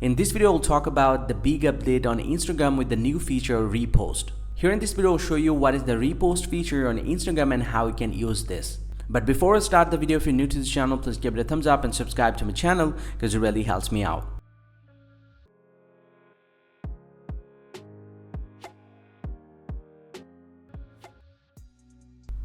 In this video, I'll talk about the big update on Instagram with the new feature Repost. Here in this video, I'll show you what is the Repost feature on Instagram and how you can use this. But before I start the video, if you're new to this channel, please give it a thumbs up and subscribe to my channel because it really helps me out.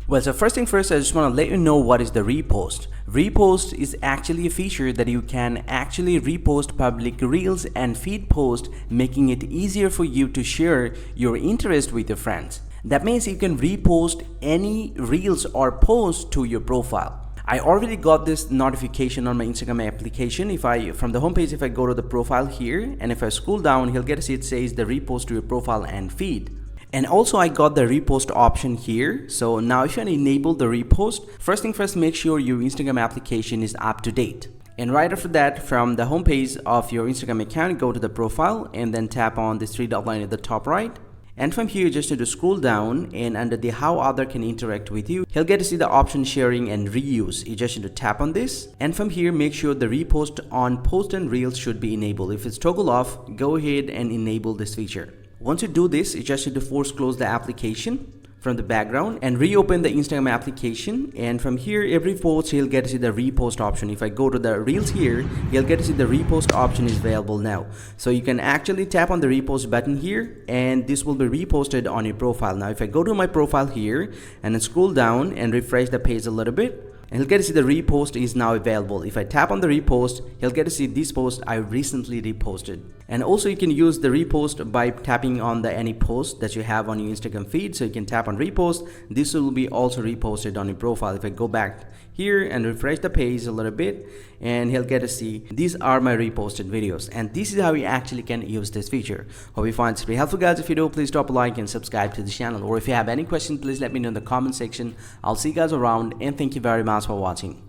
Well, so first thing first, I just want to let you know what is the repost. Repost is actually a feature that you can actually repost public reels and feed posts, making it easier for you to share your interest with your friends. That means you can repost any reels or posts to your profile. I already got this notification on my Instagram application. From the homepage, if I go to the profile here and if I scroll down, you'll get to see it says the repost to your profile and feed. And also I got the repost option here. So now if you enable the repost, first thing first, make sure your Instagram application is up to date. And right after that, from the homepage of your Instagram account, go to the profile and then tap on this three dot line at the top right. And from here, you just need to scroll down, and under the how other can interact with you, you'll get to see the option sharing and reuse. You just need to tap on this, and from here, make sure the repost on post and reels should be enabled. If it's toggle off, go ahead and enable this feature. Once you do this, you just need to force close the application from the background and reopen the Instagram application. And from here, every post you'll get to see the repost option. If I go to the reels here, you'll get to see the repost option is available now. So you can actually tap on the repost button here and this will be reposted on your profile. Now if I go to my profile here and then scroll down and refresh the page a little bit, and you'll get to see the repost is now available. If I tap on the repost, you'll get to see this post I recently reposted. And also you can use the repost by tapping on the any post that you have on your Instagram feed. So you can tap on repost. This will be also reposted on your profile. If I go back here and refresh the page a little bit, and he'll get to see these are my reposted videos. And this is how you actually can use this feature. Hope you find this very helpful, guys. If you do, please drop a like and subscribe to the channel. Or if you have any questions, please let me know in the comment section. I'll see you guys around, and thank you very much for watching.